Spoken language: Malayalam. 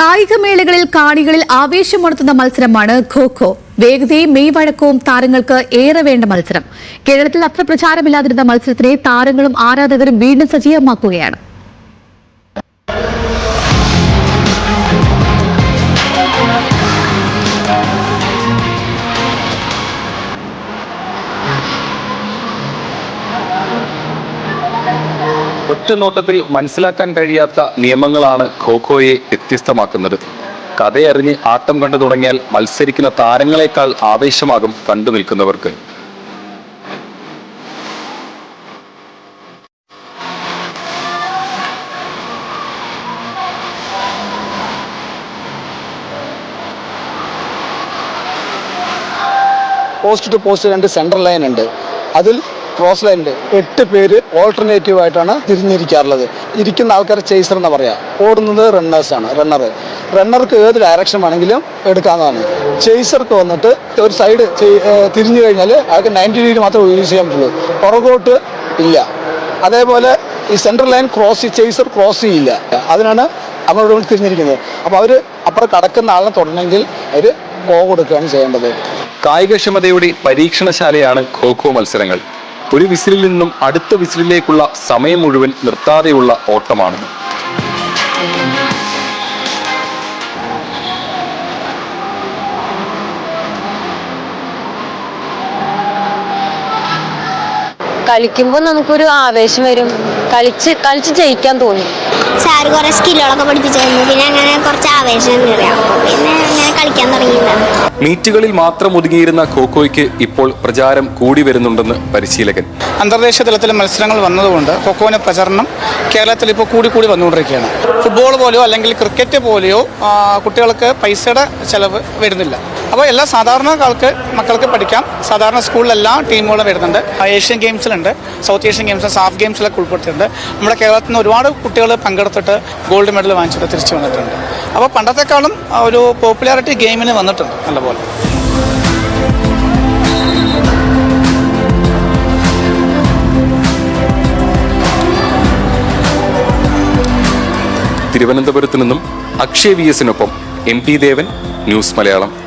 കായികമേളകളിൽ കാണികളിൽ ആവേശമുണർത്തുന്ന മത്സരമാണ് ഖോ-ഖോ. വേഗതയും മെയ്വഴക്കവും താരങ്ങൾക്ക് ഏറെ വേണ്ട മത്സരം. കേരളത്തിൽ അത്ര പ്രചാരമില്ലാതിരുന്ന മത്സരത്തിനെ താരങ്ങളും ആരാധകരും വീണ്ടും സജീവമാക്കുകയാണ്. ഒറ്റനോട്ടത്തിൽ മനസ്സിലാക്കാൻ കഴിയാത്ത നിയമങ്ങളാണ് ഖോ-ഖോയെ വ്യത്യസ്തമാക്കുന്നത്. കഥയറിഞ്ഞ് ആട്ടം കണ്ടു തുടങ്ങിയാൽ മത്സരിക്കുന്ന താരങ്ങളെക്കാൾ ആവേശമാകും കണ്ടു നിൽക്കുന്നവർക്ക്. Post to post 2 central line ഉണ്ട്. അതിൽ ക്രോസ് ലൈൻ ഉണ്ട്. 8 പേര് ഓൾട്ടർനേറ്റീവ് ആയിട്ടാണ് തിരിഞ്ഞിരിക്കാറുള്ളത്. ഇരിക്കുന്ന ആൾക്കാർ ചേസർ എന്ന് പറയാം. ഓടുന്നത് റണ്ണേഴ്സാണ്. റണ്ണർക്ക് ഏത് ഡയറക്ഷൻ വേണമെങ്കിലും എടുക്കാവുന്നതാണ്. ചേസർക്ക് വന്നിട്ട് ഒരു സൈഡ് തിരിഞ്ഞു കഴിഞ്ഞാൽ അയാൾക്ക് 90 ഡിഗ്രി മാത്രമേ യൂസ് ചെയ്യാൻ പറ്റുള്ളൂ. പുറകോട്ട് ഇല്ല. അതേപോലെ ഈ സെൻട്രൽ ലൈൻ ചേസർ ക്രോസ് ചെയ്യില്ല. അതിനാണ് അങ്ങോട്ട് തിരിഞ്ഞിരിക്കുന്നത്. അപ്പോൾ അവർ അപ്പുറം കടക്കുന്ന ആളിനെ തുടരണമെങ്കിൽ അവർ ഗോ കൊടുക്കുകയാണ് ചെയ്യേണ്ടത്. കായികക്ഷമതയുടെ പരീക്ഷണശാലയാണ് ഖോ-ഖോ മത്സരങ്ങൾ. ഒരു വിസിലിൽ നിന്നും അടുത്ത വിസിലിലേക്കുള്ള സമയം മുഴുവൻ നിർത്താതെയുള്ള ഓട്ടമാണ്. കളിക്കുമ്പോൾ നമുക്കൊരു ആവേശം വരും. കളിച്ച് ജയിക്കാൻ തോന്നും. സാർ കുറെ സ്കില്ലുകളൊക്കെ പഠിപ്പിച്ചു തന്നു. പിന്നെ അങ്ങനെ കുറച്ച് ആവേശം കയറിയാം. പിന്നെ അങ്ങനെ കളിക്കാൻ തുടങ്ങിയിട്ടാണ്. മീറ്റുകളിൽ മാത്രം ഒതുങ്ങിയിരുന്ന ഖോ-ഖോയ്ക്ക് ഇപ്പോൾ പ്രചാരം കൂടി വരുന്നുണ്ടെന്ന് പരിശീലകൻ. അന്തർദേശീയ തലത്തിൽ മത്സരങ്ങൾ വന്നതുകൊണ്ട് ഖോ-ഖോയുടെ പ്രചരണം കേരളത്തിൽ ഇപ്പോൾ കൂടി വന്നുകൊണ്ടിരിക്കുകയാണ്. ഫുട്ബോൾ പോലെയോ അല്ലെങ്കിൽ ക്രിക്കറ്റ് പോലെയോ കുട്ടികൾക്ക് പൈസയുടെ ചിലവ് വരുന്നില്ല. അപ്പോൾ എല്ലാ സാധാരണ മക്കൾക്ക് പഠിക്കാം. സാധാരണ സ്കൂളിലെല്ലാ ടീമുകളും വരുന്നുണ്ട്. ഏഷ്യൻ ഗെയിംസിലുണ്ട്, സൗത്ത് ഏഷ്യൻ ഗെയിംസ്, സാഫ് ഗെയിംസിലൊക്കെ ഉൾപ്പെടുത്തിയിട്ടുണ്ട്. നമ്മുടെ കേരളത്തിൽ നിന്ന് ഒരുപാട് കുട്ടികൾ പങ്കെടുത്തിട്ട് ഗോൾഡ് മെഡൽ വാങ്ങിച്ചിട്ട് തിരിച്ചു വന്നിട്ടുണ്ട്. അപ്പോൾ പണ്ടത്തെക്കാളും ഒരു പോപ്പുലാരിറ്റി ഗെയിമിന് വന്നിട്ടുണ്ട് നല്ലപോലെ. തിരുവനന്തപുരത്ത് നിന്നും അക്ഷയ് VS-നൊപ്പം MP ദേവൻ, ന്യൂസ് മലയാളം.